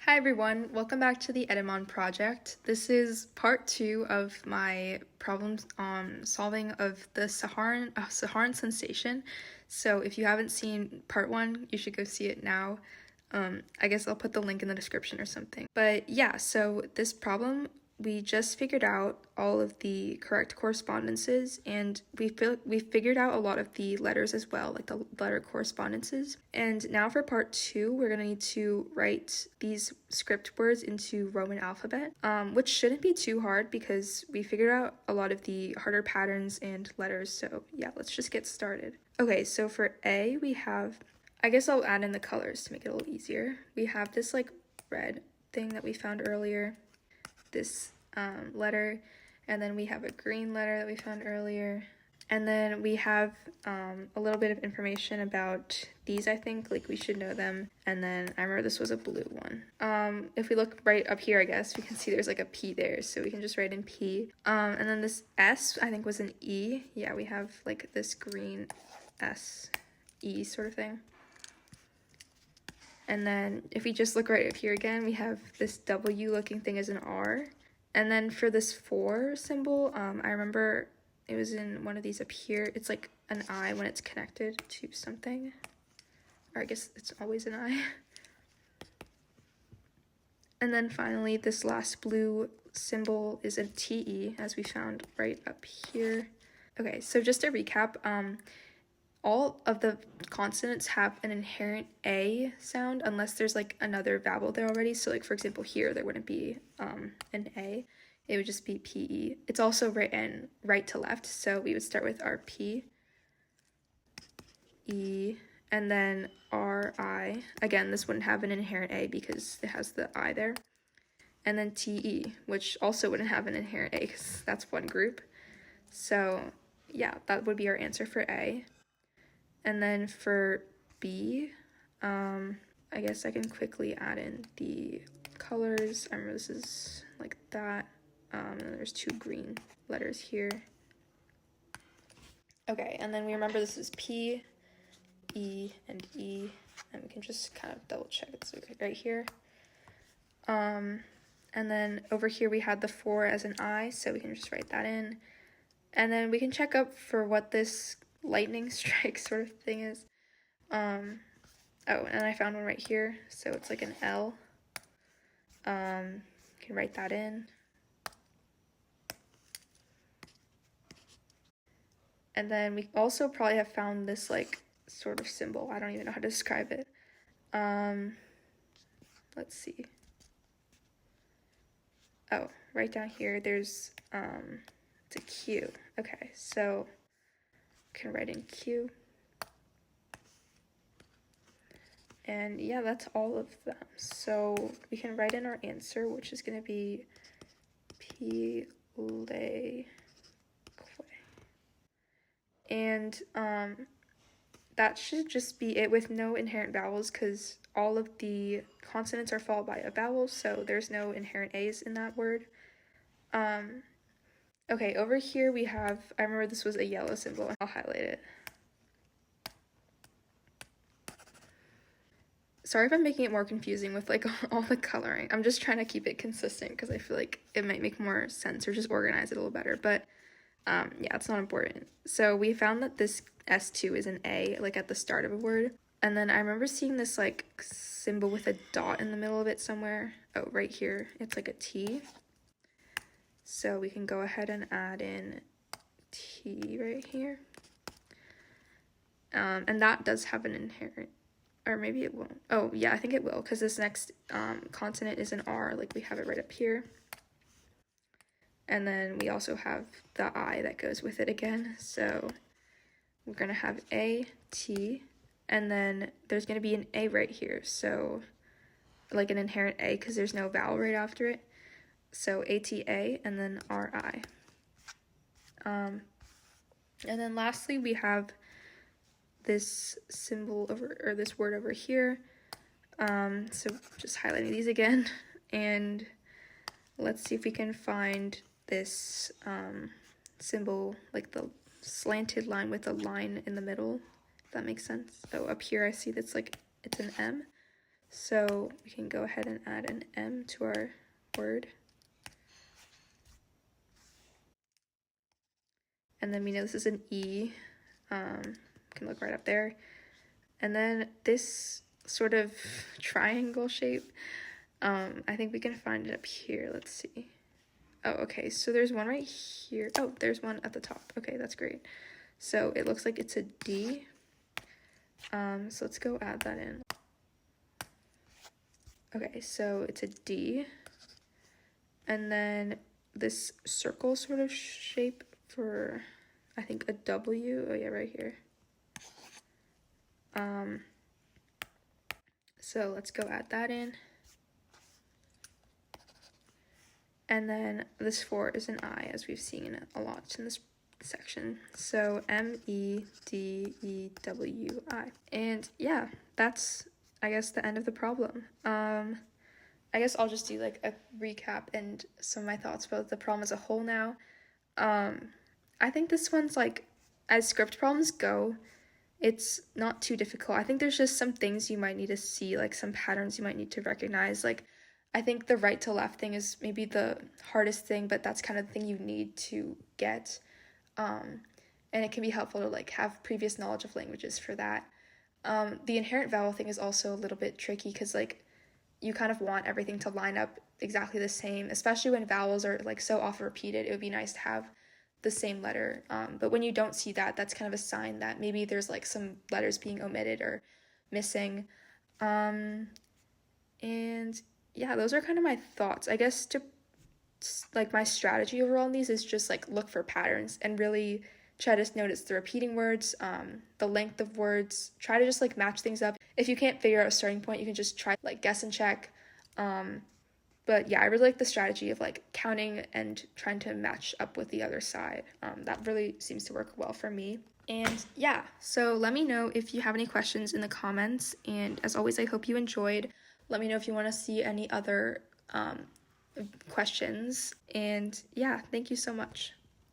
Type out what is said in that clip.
Hi everyone, welcome back to the Etymon Project. This is part 2 of my problem solving of the Saharan Sensation. So if you haven't seen part 1, you should go see it now. I guess I'll put the link in the description or something. But yeah, so this problem, we just figured out all of the correct correspondences, and we figured out a lot of the letters as well, like the letter correspondences. And now for part 2, we're gonna need to write these script words into Roman alphabet, which shouldn't be too hard because we figured out a lot of the harder patterns and letters. So yeah, let's just get started. Okay, so for A, we have, I guess I'll add in the colors to make it a little easier. We have this like red thing that we found earlier, this letter, and then we have a green letter that we found earlier, and then we have a little bit of information about these. I think like we should know them, and then I remember this was a blue one. If we look right up here, I guess we can see there's like a P there, so we can just write in P. And then this S I think was an E. Yeah, we have like this green S E sort of thing. And then if we just look right up here again, we have this W looking thing as an R. And then for this 4 symbol, I remember it was in one of these up here. It's like an I when it's connected to something. Or I guess it's always an I. And then finally, this last blue symbol is a TE, as we found right up here. Okay, so just to recap, all of the consonants have an inherent A sound unless there's like another vowel there already. So like for example here there wouldn't be an A, it would just be PE. It's also written right to left, so we would start with our P, E, and then RI. Again, this wouldn't have an inherent A because it has the I there. And then TE, which also wouldn't have an inherent A because that's one group. So yeah, that would be our answer for A. And then for B, I guess I can quickly add in the colors. I remember this is like that. And there's 2 green letters here. Okay, and then we remember this is P, E, and E, and we can just kind of double check it's right here. And then over here we had the 4 as an I, so we can just write that in. And then we can check up for what this lightning strike sort of thing is. Oh, and I found one right here, so it's like an L. You can write that in. And then we also probably have found this like sort of symbol. I don't even know how to describe it. Let's see. Oh, right down here there's it's a Q. Okay, so I can write in Q. And yeah, that's all of them. So we can write in our answer, which is going to be P le que. And that should just be it with no inherent vowels because all of the consonants are followed by a vowel, so there's no inherent A's in that word. Okay, over here we have, I remember this was a yellow symbol. I'll highlight it. Sorry if I'm making it more confusing with like all the coloring. I'm just trying to keep it consistent because I feel like it might make more sense or just organize it a little better. But yeah, it's not important. So we found that this S2 is an A, like at the start of a word. And then I remember seeing this like symbol with a dot in the middle of it somewhere. Oh, right here. It's like a T. So we can go ahead and add in T right here. And that does have an inherent, or maybe it won't. Oh, yeah, I think it will, because this next consonant is an R, like we have it right up here. And then we also have the I that goes with it again. So we're going to have A, T, and then there's going to be an A right here. So like an inherent A, because there's no vowel right after it. So ATA, and then RI. And then lastly, we have this symbol over, or this word over here. So just highlighting these again, and let's see if we can find this symbol, like the slanted line with a line in the middle, if that makes sense. Oh, up here I see that's like, it's an M. So we can go ahead and add an M to our word. And then we know this is an E. Can look right up there. And then this sort of triangle shape, I think we can find it up here. Let's see. Oh, okay, so there's one right here. Oh, there's one at the top. Okay, that's great. So it looks like it's a D. So let's go add that in. Okay, so it's a D. And then this circle sort of shape for, I think, a W. Oh yeah, right here. So let's go add that in. And then this 4 is an I, as we've seen a lot in this section. So MEDEWI. And yeah, that's, I guess, the end of the problem. I guess I'll just do like a recap and some of my thoughts about the problem as a whole now. I think this one's like, as script problems go, it's not too difficult. I think there's just some things you might need to see, like some patterns you might need to recognize. Like, I think the right to left thing is maybe the hardest thing, but that's kind of the thing you need to get. And it can be helpful to like have previous knowledge of languages for that. The inherent vowel thing is also a little bit tricky because like you kind of want everything to line up exactly the same, especially when vowels are like so often repeated. It would be nice to have the same letter, but when you don't see that, that's kind of a sign that maybe there's like some letters being omitted or missing. And yeah, those are kind of my thoughts. I guess to like my strategy overall in these is just like look for patterns and really try to notice the repeating words, the length of words, try to just like match things up. If you can't figure out a starting point, you can just try like guess and check. But yeah, I really like the strategy of like counting and trying to match up with the other side. That really seems to work well for me. And yeah, so let me know if you have any questions in the comments. And as always, I hope you enjoyed. Let me know if you want to see any other questions. And yeah, thank you so much.